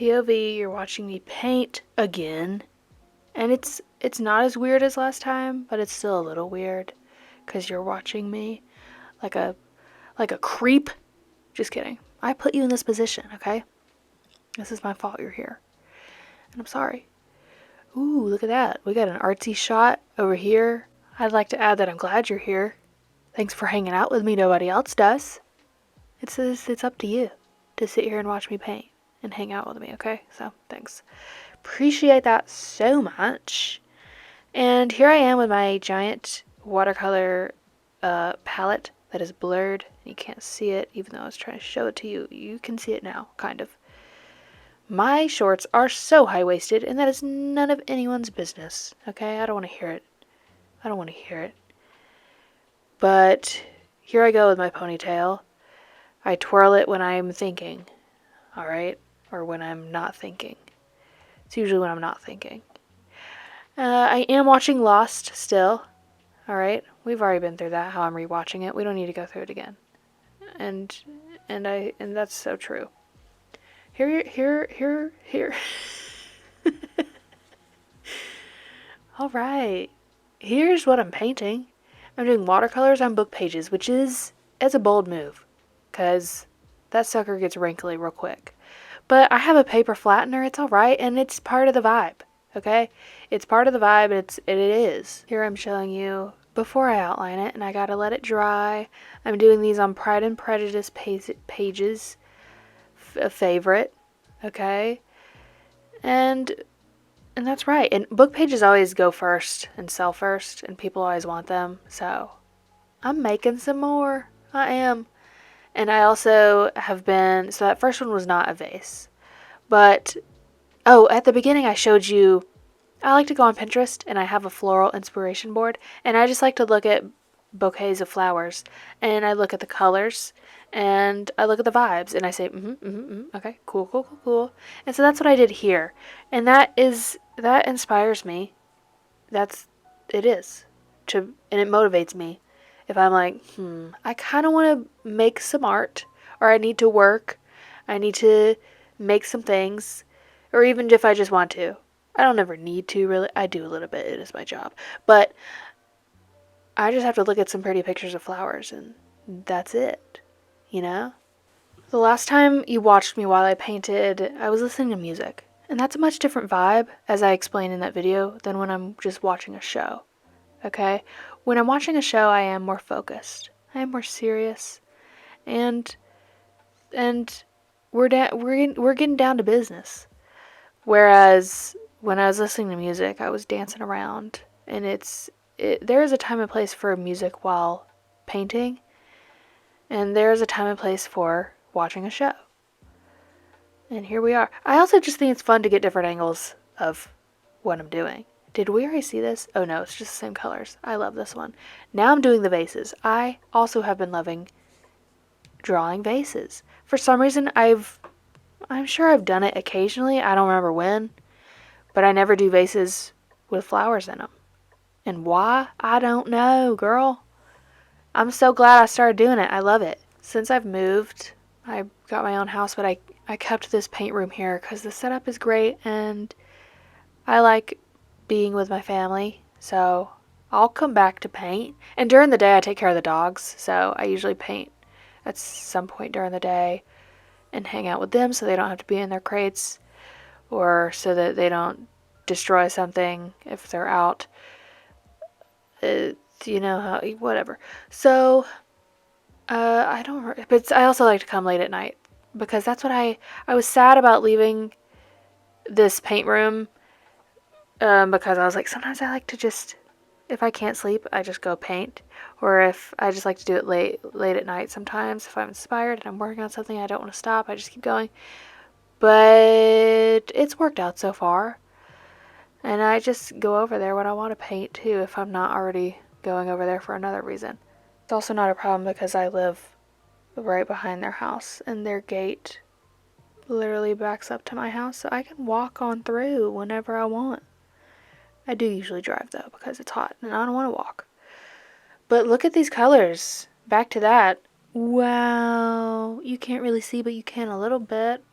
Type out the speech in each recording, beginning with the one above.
POV, you're watching me paint again. And it's not as weird as last time, but it's still a little weird because you're watching me like a creep. Just kidding. I put you in this position, okay? This is my fault you're here. And I'm sorry. Ooh, look at that. We got an artsy shot over here. I'd like to add that I'm glad you're here. Thanks for hanging out with me. Nobody else does. It's up to you to sit here and watch me paint and hang out with me, okay? So, thanks. Appreciate that so much. And here I am with my giant watercolor palette that is blurred. You can't see it, even though I was trying to show it to you. You can see it now, kind of. My shorts are so high-waisted, and that is none of anyone's business, okay? I don't want to hear it. I don't want to hear it. But here I go with my ponytail. I twirl it when I'm thinking, alright? Or when I'm not thinking. It's usually when I'm not thinking. I am watching Lost still, alright? We've already been through that, how I'm rewatching it. We don't need to go through it again. And that's so true. Here. Alright. Here's what I'm painting. I'm doing watercolors on book pages, which is a bold move. Because that sucker gets wrinkly real quick. But I have a paper flattener, it's alright, and it's part of the vibe. Okay? It's part of the vibe, and it is. Here I'm showing you before I outline it, and I gotta let it dry. I'm doing these on Pride and Prejudice pages. A favorite. Okay? And that's right. And book pages always go first and sell first, and people always want them. So I'm making some more. I am. And I also have been, so that first one was not a vase. But, oh, at the beginning I showed you, I like to go on Pinterest and I have a floral inspiration board. And I just like to look at bouquets of flowers. And I look at the colors. And I look at the vibes. And I say, okay, cool. And so that's what I did here. And that inspires me. It is. And it motivates me. If I'm like, I kind of want to make some art, or I need to work, I need to make some things, or even if I just want to. I don't ever need to, really. I do a little bit. It is my job. But I just have to look at some pretty pictures of flowers, and that's it, you know? The last time you watched me while I painted, I was listening to music. And that's a much different vibe, as I explained in that video, than when I'm just watching a show. Okay? When I'm watching a show, I am more focused. I am more serious. And we're getting down to business. Whereas when I was listening to music, I was dancing around. And there is a time and place for music while painting. And there is a time and place for watching a show. And here we are. I also just think it's fun to get different angles of what I'm doing. Did we already see this? Oh no, it's just the same colors. I love this one. Now I'm doing the vases. I also have been loving drawing vases. For some reason, I'm sure I've done it occasionally. I don't remember when. But I never do vases with flowers in them. And why? I don't know, girl. I'm so glad I started doing it. I love it. Since I've moved, I got my own house, but I kept this paint room here because the setup is great and I like being with my family, so I'll come back to paint. And during the day I take care of the dogs, so I usually paint at some point during the day and hang out with them so they don't have to be in their crates, or so that they don't destroy something if they're out. You know how, whatever. So but I also like to come late at night because that's what I was sad about leaving this paint room. Because I was like, sometimes I like to just, if I can't sleep, I just go paint. Or if I just like to do it late at night sometimes. If I'm inspired and I'm working on something, I don't want to stop. I just keep going. But it's worked out so far. And I just go over there when I want to paint too, if I'm not already going over there for another reason. It's also not a problem because I live right behind their house. And their gate literally backs up to my house. So I can walk on through whenever I want. I do usually drive though because it's hot and I don't want to walk. But look at these colors. Back to that. Wow. You can't really see, but you can a little bit.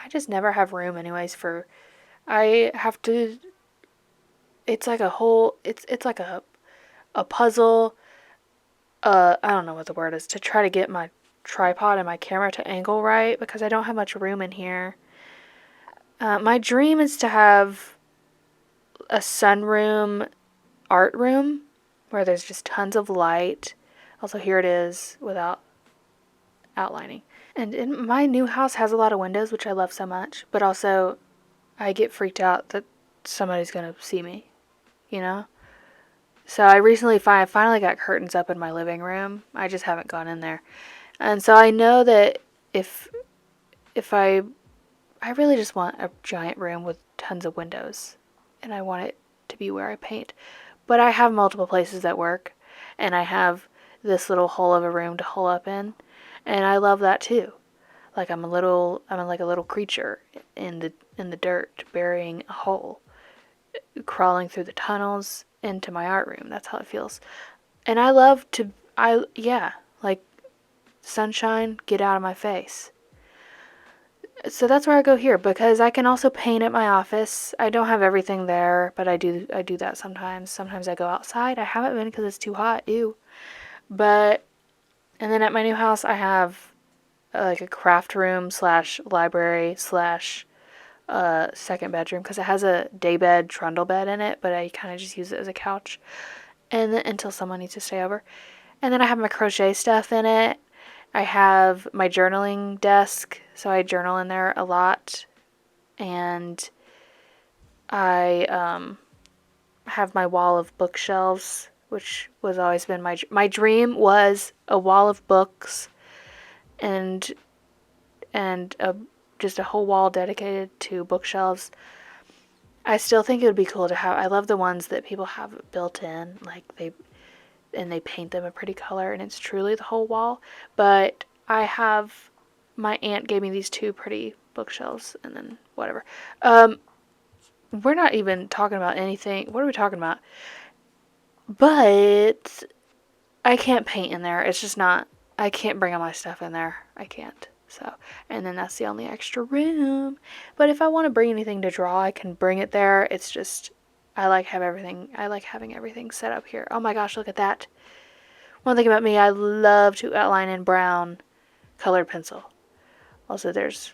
I just never have room anyways for, I have to, it's like a whole, it's like a puzzle, I don't know what the word is, to try to get my tripod and my camera to angle right because I don't have much room in here. My dream is to have a sunroom art room where there's just tons of light. Also, here it is without outlining. And in my new house has a lot of windows, which I love so much, but also I get freaked out that somebody's going to see me, you know? So I recently finally got curtains up in my living room. I just haven't gone in there. And so I know that if I really just want a giant room with tons of windows and I want it to be where I paint. But I have multiple places at work and I have this little hole of a room to hole up in, and I love that too. Like I'm like a little creature in the dirt burying a hole, crawling through the tunnels into my art room. That's how it feels. And I love to yeah, like sunshine, get out of my face. So that's where I go here because I can also paint at my office. I don't have everything there, but I do that sometimes. Sometimes I go outside. I haven't been because it's too hot. Ew. But and then at my new house I have like a craft room slash library slash second bedroom because it has a daybed trundle bed in it, but I kind of just use it as a couch and then, until someone needs to stay over. And then I have my crochet stuff in it. I have my journaling desk, so I journal in there a lot. And I have my wall of bookshelves, which was always been my dream was a wall of books and just a whole wall dedicated to bookshelves. I still think it would be cool to have. I love the ones that people have built in, like they paint them a pretty color and it's truly the whole wall. But my aunt gave me these two pretty bookshelves and then whatever. We're not even talking about anything. What are we talking about? But I can't paint in there. It's just not, I can't bring all my stuff in there. I can't. So, and then that's the only extra room. But if I want to bring anything to draw, I can bring it there. It's just, I like having everything set up here. Oh my gosh, look at that. One thing about me, I love to outline in brown colored pencil. Also, there's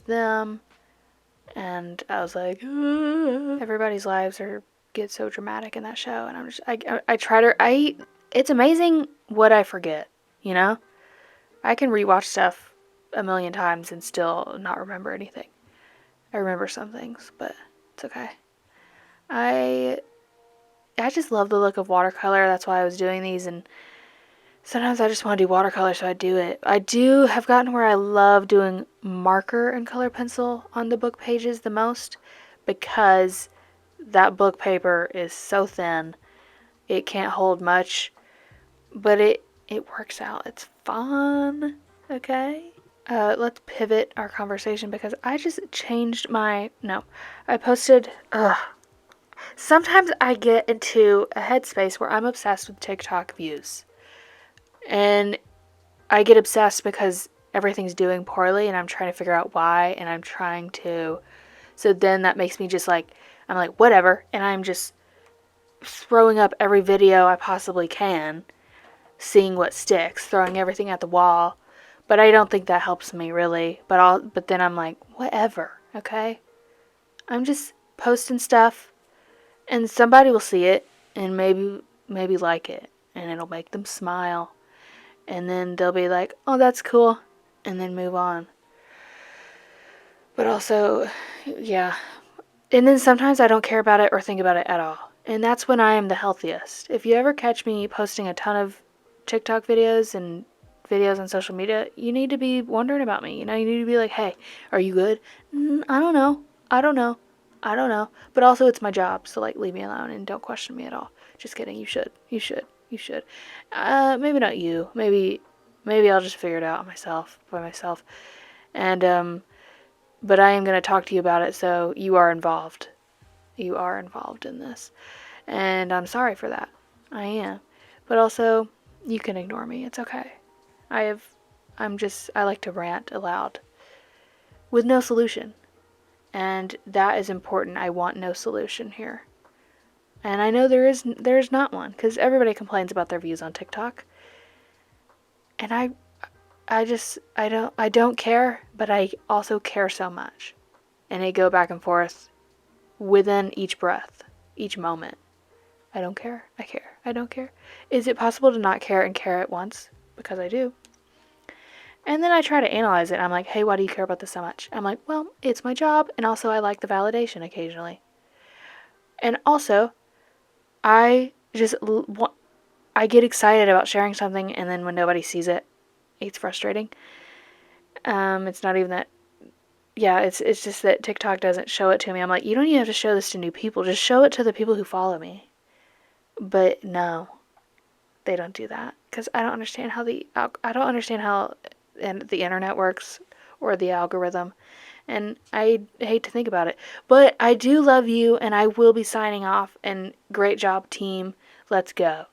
them. And I was like, everybody's lives get so dramatic in that show, and I try to it's amazing what I forget, you know? I can rewatch stuff a million times and still not remember anything. I remember some things, but it's okay. I just love the look of watercolor. That's why I was doing these, and sometimes I just want to do watercolor, so I do it. I do have gotten where I love doing marker and color pencil on the book pages the most because that book paper is so thin. It can't hold much, but it works out. It's fun. Okay? Let's pivot our conversation because I just changed I posted, sometimes I get into a headspace where I'm obsessed with TikTok views. And I get obsessed because everything's doing poorly and I'm trying to figure out why and I'm trying to. So then that makes me just like, I'm like, whatever. And I'm just throwing up every video I possibly can, seeing what sticks, throwing everything at the wall. But I don't think that helps me really. But then I'm like, whatever, okay? I'm just posting stuff and somebody will see it and maybe like it and it'll make them smile. And then they'll be like, oh, that's cool. And then move on. But also, yeah. And then sometimes I don't care about it or think about it at all. And that's when I am the healthiest. If you ever catch me posting a ton of TikTok videos and videos on social media, you need to be wondering about me. You know, you need to be like, hey, are you good? I don't know. I don't know. I don't know. But also it's my job. So like, leave me alone and don't question me at all. Just kidding. You should. You should. You should. Maybe not you. Maybe I'll just figure it out by myself. And, but I am going to talk to you about it, so you are involved. You are involved in this. And I'm sorry for that. I am. But also, you can ignore me. It's okay. I like to rant aloud. with no solution. And that is important. I want no solution here. And I know there's not one, because everybody complains about their views on TikTok. And I don't care, but I also care so much. And I go back and forth within each breath, each moment. I don't care. I care. I don't care. Is it possible to not care and care at once? Because I do. And then I try to analyze it. I'm like, hey, why do you care about this so much? I'm like, well, it's my job, and also I like the validation occasionally. And also, I just I get excited about sharing something, and then when nobody sees it, it's frustrating. It's not even that. Yeah, it's just that TikTok doesn't show it to me. I'm like, you don't even have to show this to new people. Just show it to the people who follow me. But no, they don't do that because I don't understand how and the internet works or the algorithm, and I hate to think about it. But I do love you, and I will be signing off. And great job, team. Let's go.